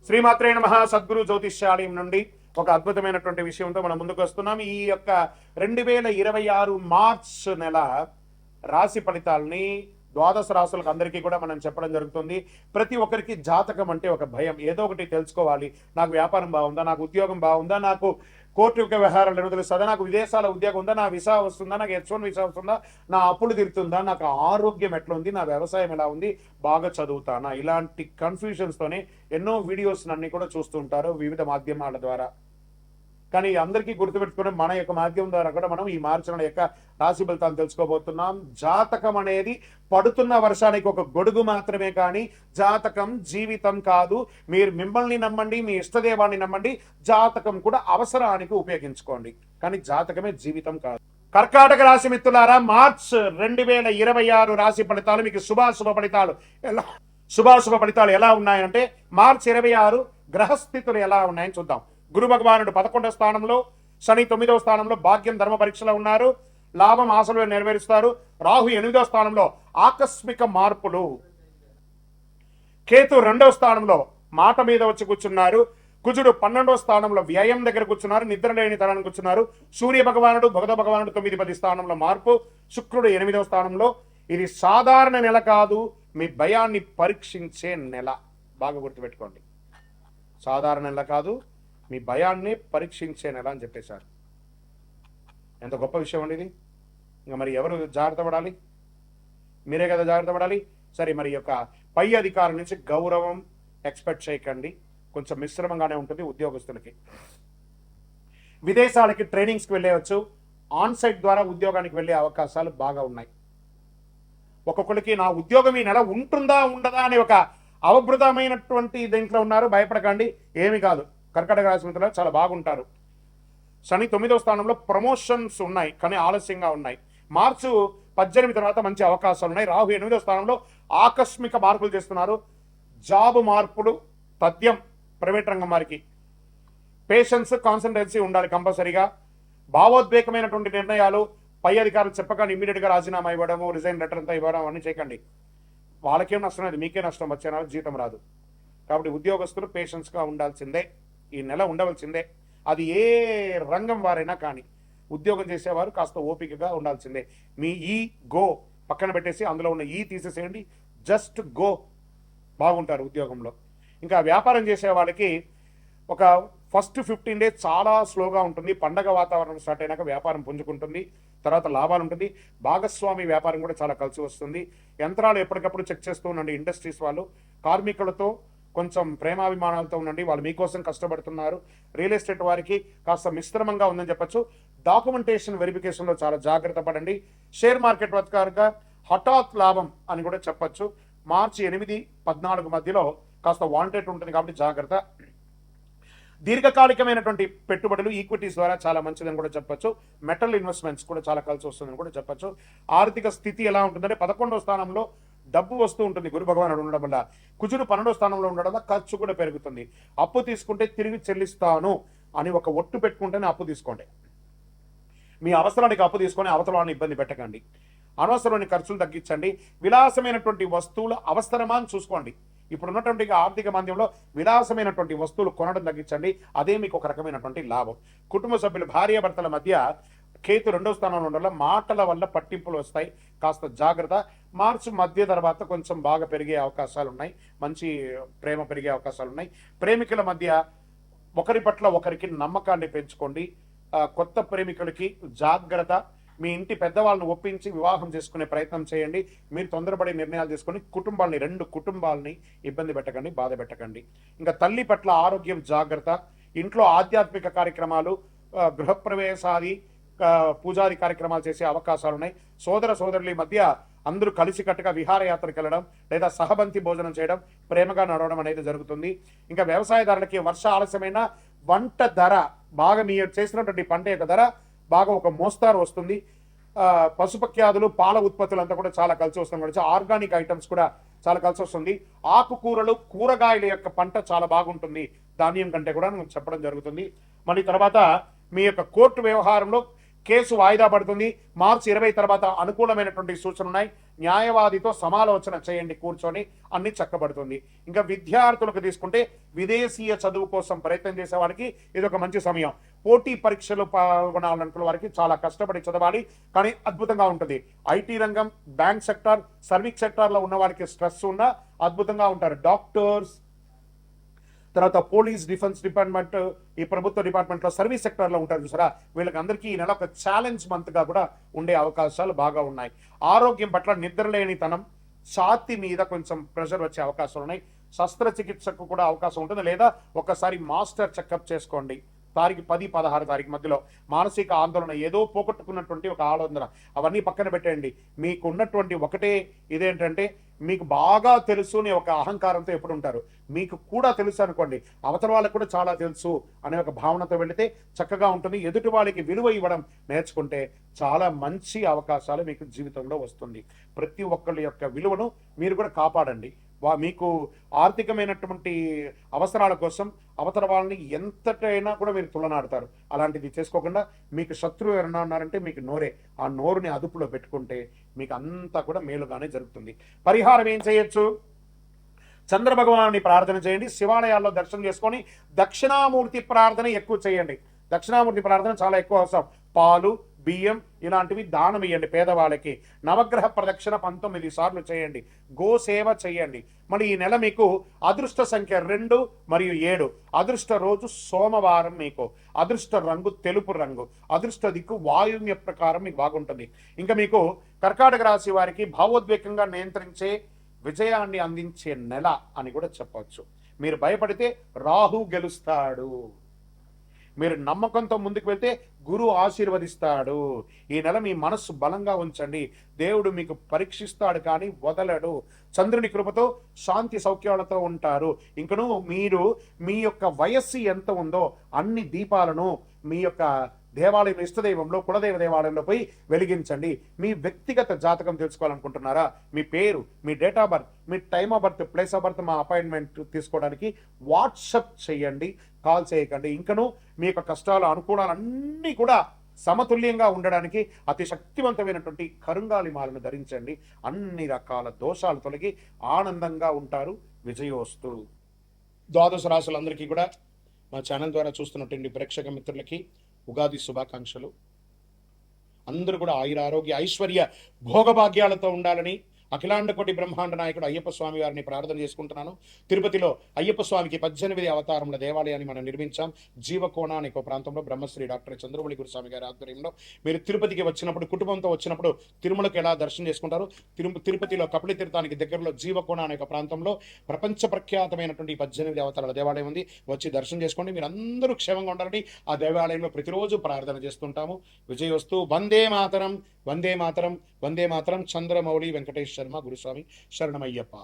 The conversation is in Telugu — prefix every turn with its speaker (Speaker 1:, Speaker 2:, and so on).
Speaker 1: శ్రీమాత్రే నమః. సద్గురు జ్యోతిష్యాలయం నుండి ఒక అద్భుతమైనటువంటి విషయంతో మనం ముందుకు వస్తున్నాం. ఈ యొక్క 2026 మార్చ్ నెల రాశి ఫలితాలని ద్వాదశ రాశులకు అందరికీ కూడా మనం చెప్పడం జరుగుతుంది. ప్రతి ఒక్కరికి జాతకం అంటే ఒక భయం, ఏదో ఒకటి తెలుసుకోవాలి. నాకు వ్యాపారం బాగుందా, నాకు ఉద్యోగం బాగుందా, నాకు కోర్టు యొక్క వ్యవహారాలు ఏదో తెలుస్తుందా, నాకు విదేశాల ఉద్యోగం ఉందా, నా వీసా వస్తుందా, నాకు H1 వీసా వస్తుందా, నా అప్పులు తీరుతుందా, నాకు ఆరోగ్యం ఎట్లా ఉంది, నా వ్యవసాయం ఎలా ఉంది, బాగా చదువుతానా, ఇలాంటి కన్ఫ్యూషన్స్తోనే ఎన్నో వీడియోస్ అన్ని కూడా చూస్తుంటారు వివిధ మాధ్యమాల ద్వారా. కానీ అందరికీ గుర్తుపెట్టుకుని మన యొక్క మాధ్యమం ద్వారా కూడా మనం ఈ మార్చి నెల యొక్క రాశి ఫలితాలు తెలుసుకోబోతున్నాం. జాతకం అనేది పడుతున్న వర్షానికి ఒక గొడుగు మాత్రమే, కానీ జాతకం జీవితం కాదు. మీరు మిమ్మల్ని నమ్మండి, మీ ఇష్టదేవాన్ని నమ్మండి, జాతకం కూడా అవసరానికి ఉపయోగించుకోండి, కానీ జాతకమే జీవితం కాదు. కర్కాటక రాశి మిత్రులారా, మార్చ్ 2026 రాశి ఫలితాలు మీకు శుభాశుభ ఫలితాలు ఎలా ఉన్నాయంటే, మార్చి 26 గ్రహస్థితులు ఎలా ఉన్నాయని చూద్దాం. గురు భగవానుడు 11వ స్థానంలో, శని 9వ స్థానంలో భాగ్యం ధర్మ పరీక్షలో ఉన్నారు. లాభం ఆశలు నెరవేరుస్తారు. రాహు 8వ స్థానంలో ఆకస్మిక మార్పులు. కేతు 2వ స్థానంలో మాట మీద వచ్చి కూర్చున్నారు. కుజుడు 12వ స్థానంలో వ్యయం దగ్గర కూర్చున్నారు, నిద్ర లేని తరానికి కూర్చున్నారు. సూర్య భగవానుడు బుధ భగవానుడు 9-10 స్థానంలో మార్పు. శుక్రుడు 8వ స్థానంలో. ఇది సాధారణ నెల కాదు, మీ భయాన్ని పరీక్షించే నెల. బాగా గుర్తుపెట్టుకోండి, సాధారణ నెల కాదు, మీ భయాన్ని పరీక్షించే నెల అని చెప్పేశారు. ఎంత గొప్ప విషయం అండి ఇది. ఇంకా మరి ఎవరు జాగ్రత్త పడాలి? మీరే కదా జాగ్రత్త పడాలి. సరే, మరి యొక్క పై అధికారుల నుంచి గౌరవం ఎక్స్పెక్ట్ చేయకండి, కొంచెం మిశ్రమంగానే ఉంటుంది ఉద్యోగస్తులకి. విదేశాలకి ట్రైనింగ్స్కి వెళ్ళవచ్చు, ఆన్సైట్ ద్వారా ఉద్యోగానికి వెళ్ళే అవకాశాలు బాగా ఉన్నాయి. ఒక్కొక్కరికి నా ఉద్యోగం ఈ నెల ఉంటుందా ఉండదా అని ఒక అవభృతమైనటువంటి దీంట్లో ఉన్నారు. భయపడకండి, ఏమి కాదు. కర్కాటక రాశి మిత్రులు చాలా బాగుంటారు. శని 9వ స్థానంలో ప్రమోషన్స్ ఉన్నాయి, కానీ ఆలస్యంగా ఉన్నాయి. మార్చి 18 తర్వాత మంచి అవకాశాలు ఉన్నాయి. రాహు 8వ స్థానంలో ఆకస్మిక మార్పులు చేస్తున్నారు. జాబ్ మార్పులు తథ్యం. ప్రైవేట్ రంగం వారికి పేషెన్స్, కాన్సన్ట్రేన్సీ ఉండాలి కంపల్సరీగా. భావోద్వేగమైనటువంటి నిర్ణయాలు పై అధికారులు చెప్పగానే ఇమ్మీడియట్గా రాజీనామా ఇవ్వడము, రిజైన్ లెటర్ అంతా ఇవ్వడం అన్నీ చేయకండి. వాళ్ళకేం నష్టం లేదు, మీకే నష్టం. వచ్చే నెల జీతం రాదు. కాబట్టి ఉద్యోగస్తులు పేషెన్స్గా ఉండాల్సిందే, ఈ నెల ఉండవలసిందే. అది ఏ రంగం వారైనా కానీ ఉద్యోగం చేసేవారు కాస్త ఓపికగా ఉండాల్సిందే. మీ గో పక్కన పెట్టేసి అందులో ఉన్న తీసేసేయండి, జస్ట్ గో. బాగుంటారు ఉద్యోగంలో. ఇంకా వ్యాపారం చేసే వాళ్ళకి ఒక ఫస్ట్ 15 డేస్ చాలా స్లోగా ఉంటుంది. పండగ వాతావరణం స్టార్ట్ అయినాక వ్యాపారం పుంజుకుంటుంది, తర్వాత లాభాలు ఉంటుంది. భాగస్వామి వ్యాపారం కూడా చాలా కలిసి వస్తుంది. యంత్రాలు ఎప్పటికప్పుడు చెక్ చేస్తూ ఉండండి. ఇండస్ట్రీస్ వాళ్ళు కార్మికులతో కొంచెం ప్రేమాభిమానాలతో ఉండండి, వాళ్ళు మీకోసం కష్టపడుతున్నారు. రియల్ ఎస్టేట్ వారికి కాస్త మిశ్రమంగా ఉందని చెప్పచ్చు. డాక్యుమెంటేషన్ వెరిఫికేషన్లో చాలా జాగ్రత్త పడండి. షేర్ మార్కెట్ వర్గారుగా హఠాత్ లాభం అని కూడా చెప్పచ్చు. మార్చి 8-14 మధ్యలో కాస్త వాంటెడ్ ఉంటుంది, కాబట్టి జాగ్రత్త. దీర్ఘకాలికమైనటువంటి పెట్టుబడులు ఈక్విటీస్ ద్వారా చాలా మంచిదని కూడా చెప్పచ్చు. మెటల్ ఇన్వెస్ట్మెంట్స్ కూడా చాలా కలిసి వస్తుందని కూడా చెప్పచ్చు. ఆర్థిక స్థితి ఎలా ఉంటుందంటే 11వ స్థానంలో డబ్బు వస్తూ ఉంటుంది గురు భగవానుడు ఉండడం వల్ల. కుజుడు 12వ స్థానంలో ఉండడం వల్ల ఖర్చు కూడా పెరుగుతుంది. అప్పు తీసుకుంటే తిరిగి చెల్లిస్తాను అని ఒక ఒట్టు పెట్టుకుంటేనే అప్పు తీసుకోండి. మీ అవసరానికి అప్పు తీసుకొని అవతలని ఇబ్బంది పెట్టకండి. అనవసరమైన ఖర్చులు తగ్గించండి. విలాసమైనటువంటి వస్తువులు అవసరమా అని చూసుకోండి. ఇప్పుడున్నటువంటి ఆర్థిక మాంద్యంలో విలాసమైనటువంటి వస్తువులు కొనడం తగ్గించండి, అదే మీకు ఒక రకమైనటువంటి లాభం. కుటుంబ సభ్యులు భార్యాభర్తల మధ్య కేతు 2వ స్థానంలో ఉండడం మాటల వల్ల పట్టింపులు వస్తాయి, కాస్త జాగ్రత్త. మార్చి మధ్య తర్వాత కొంచెం బాగా పెరిగే అవకాశాలు ఉన్నాయి, మంచి ప్రేమ పెరిగే అవకాశాలు ఉన్నాయి. ప్రేమికుల మధ్య ఒకరి పట్ల ఒకరికి నమ్మకాన్ని పెంచుకోండి. కొత్త ప్రేమికులకి జాగ్రత్త. మీ ఇంటి పెద్దవాళ్ళని ఒప్పించి వివాహం చేసుకునే ప్రయత్నం చేయండి. మీరు తొందరపడి నిర్ణయాలు తీసుకొని రెండు కుటుంబాలని ఇబ్బంది పెట్టకండి, బాధ పెట్టకండి. ఇంకా తల్లి పట్ల ఆరోగ్యం జాగ్రత్త. ఇంట్లో ఆధ్యాత్మిక కార్యక్రమాలు, గృహప్రవేశాది పూజాది కార్యక్రమాలు చేసే అవకాశాలు ఉన్నాయి. సోదర సోదరుల మధ్య అందరూ కలిసికట్టుగా విహారయాత్రకు వెళ్ళడం లేదా సహబంతి భోజనం చేయడం, ప్రేమగా నడవడం అనేది జరుగుతుంది. ఇంకా వ్యవసాయదారులకి వర్ష ఆలస్యమైన వంట ధర బాగా, మీరు చేసినటువంటి పంట యొక్క ధర బాగా ఒక మోస్తారు వస్తుంది. పశుపక్ష్యాదులు, పాల ఉత్పత్తులు అంతా కూడా చాలా కలిసి వస్తుంది. ఆర్గానిక్ ఐటమ్స్ కూడా చాలా కలిసి వస్తుంది. ఆకుకూరలు, కూరగాయల యొక్క పంట చాలా బాగుంటుంది ధాన్యం కంటే కూడా చెప్పడం జరుగుతుంది. మళ్ళీ తర్వాత మీ యొక్క కోర్టు వ్యవహారంలో కేసు వాయిదా పడుతుంది. మార్చి 20 తర్వాత అనుకూలమైనటువంటి సూచనలు ఉన్నాయి. న్యాయవాదితో సమాలోచన చేయండి కూర్చొని, అన్ని చక్కబడుతుంది. ఇంకా విద్యార్థులకు తీసుకుంటే విదేశీయ చదువు కోసం ప్రయత్నం చేసే వారికి ఇది ఒక మంచి సమయం. పోటీ పరీక్షలు పాల్గొనాలనుకున్న వారికి చాలా కష్టపడి చదవాలి, కానీ అద్భుతంగా ఉంటుంది. ఐటీ రంగం, బ్యాంక్ సెక్టార్, సర్వీస్ సెక్టార్లో ఉన్న వారికి స్ట్రెస్ ఉన్నా అద్భుతంగా ఉంటారు. డాక్టర్స్, తర్వాత పోలీస్, డిఫెన్స్ డిపార్ట్మెంట్, ఈ ప్రభుత్వ డిపార్ట్మెంట్లో సర్వీస్ సెక్టర్లో ఉంటారు చూసారా, వీళ్ళకి అందరికీ ఈ నెల ఒక ఛాలెంజ్ మంత్గా కూడా ఉండే అవకాశాలు బాగా ఉన్నాయి. ఆరోగ్యం పట్ల నిద్రలేనితనం, ఛాతి మీద కొంచెం ప్రెషర్ వచ్చే అవకాశాలు ఉన్నాయి. శస్త్రచికిత్సకు కూడా అవకాశం ఉంటుంది, లేదా ఒకసారి మాస్టర్ చెకప్ చేసుకోండి. తారీఖు 10-16 తారీఖు మధ్యలో మానసిక ఆందోళన, ఏదో పోగొట్టుకున్నటువంటి ఒక ఆలోచన, అవన్నీ పక్కన పెట్టండి. మీకు ఉన్నటువంటి ఒకటే ఇదేంటంటే, మీకు బాగా తెలుసు అనే ఒక అహంకారంతో ఎప్పుడు ఉంటారు. మీకు కూడా తెలుసు అనుకోండి, అవతల వాళ్ళకు కూడా చాలా తెలుసు అనే ఒక భావనతో వెళితే చక్కగా ఉంటుంది. ఎదుటి వాళ్ళకి విలువ ఇవ్వడం నేర్చుకుంటే చాలా మంచి అవకాశాలు మీకు జీవితంలో వస్తుంది. ప్రతి ఒక్కళ్ళ యొక్క విలువను మీరు కూడా కాపాడండి. మీకు ఆర్థికమైనటువంటి అవసరాల కోసం అవతల వాళ్ళని ఎంతటైనా కూడా మీరు తులనాడతారు. అలాంటిది చేసుకోకుండా, మీకు శత్రువు ఎవరన్నా ఉన్నారంటే మీకు నోరే, ఆ నోరుని అదుపులో పెట్టుకుంటే మీకు అంతా కూడా మేలుగానే జరుగుతుంది. పరిహారం ఏం చేయొచ్చు? చంద్ర భగవాన్ని ప్రార్థన చేయండి. శివాలయాల్లో దర్శనం చేసుకొని దక్షిణామూర్తి ప్రార్థన ఎక్కువ చేయండి. దక్షిణామూర్తి ప్రార్థన చాలా ఎక్కువ అవసరం. పాలు, బియ్యం ఇలాంటివి దానం ఇవ్వండి పేదవాళ్ళకి. నవగ్రహ ప్రదక్షిణ 19 సార్లు చేయండి. గోసేవ చేయండి. మరి ఈ నెల మీకు అదృష్ట సంఖ్య 2 మరియు 7. అదృష్ట రోజు సోమవారం. మీకు అదృష్ట రంగు తెలుపు రంగు. అదృష్ట దిక్కు వాయువ్య ప్రకారం మీకు బాగుంటుంది. ఇంకా మీకు కర్కాటక రాశి వారికి భావోద్వేగంగా నియంత్రించే, విజయాన్ని అందించే నెల అని కూడా చెప్పవచ్చు. మీరు భయపడితే రాహు గెలుస్తాడు. మీరు నమ్మకంతో ముందుకు వెళ్తే గురువు ఆశీర్వదిస్తాడు. ఈ నెల మీ మనస్సు బలంగా ఉంచండి. దేవుడు మీకు పరీక్షిస్తాడు కానీ వదలడు. చంద్రుని కృపతో శాంతి సౌఖ్యాలతో ఉంటారు. ఇంకను మీరు మీ యొక్క వయస్సు ఎంత ఉందో అన్ని దీపాలను మీ యొక్క దేవాలయం, ఇష్టదైవంలో, కులదైవ దేవాలయంలో పోయి వెలిగించండి. మీ వ్యక్తిగత జాతకం తెలుసుకోవాలనుకుంటున్నారా? మీ పేరు, మీ డేట్ ఆఫ్ బర్త్, మీ time of birth, place of birth, మా అపాయింట్మెంట్ తీసుకోవడానికి వాట్సప్ చేయండి, కాల్ చేయకండి. ఇంకను మీ యొక్క కష్టాలు, అనుకూలాలన్నీ కూడా సమతుల్యంగా ఉండడానికి అతి శక్తివంతమైనటువంటి కరుంగాలి మాలను ధరించండి. అన్ని రకాల దోషాలు తొలగి ఆనందంగా ఉంటారు. విజయోస్తు. ద్వాదశ రాశులందరికీ కూడా మా ఛానల్ ద్వారా చూస్తున్నటువంటి ప్రేక్షక మిత్రులకి ఉగాది శుభాకాంక్షలు. అందరూ కూడా ఆయుర ఆరోగ్య ఐశ్వర్య భోగభాగ్యాలతో ఉండాలని అఖిలాండ కోటి బ్రహ్మాండ నాయకుడు అయ్యప్ప స్వామి వారిని ప్రార్థన చేసుకుంటున్నాను. తిరుపతిలో అయ్యప్ప స్వామికి 18 అవతారముల దేవాలయాన్ని మనం నిర్మించాం. జీవకోణ అనే ఒక ప్రాంతంలో బ్రహ్మశ్రీ డాక్టర్ చంద్రమౌళి గురుస్వామి గారి ఆధ్వర్యంలో. మీరు తిరుపతికి వచ్చినప్పుడు, కుటుంబంతో వచ్చినప్పుడు తిరుమలకు ఎలా దర్శనం చేసుకుంటారు? తిరుపతిలో కపిల తీర్థానికి దగ్గరలో జీవకోణ అనే ఒక ప్రాంతంలో ప్రపంచ ప్రఖ్యాతమైనటువంటి 18 అవతారాల దేవాలయం ఉంది. వచ్చి దర్శనం చేసుకోండి. మీరు అందరూ క్షేమంగా ఉండాలని ఆ దేవాలయంలో ప్రతిరోజు ప్రార్థన చేస్తుంటాము. విజయోస్తు. వందే మాతరం, వందే మాతరం, వందే మాతరం. చంద్రమౌళి వెంకటేష్ శర్మ గురుస్వామి. శరణమయ్యప్ప.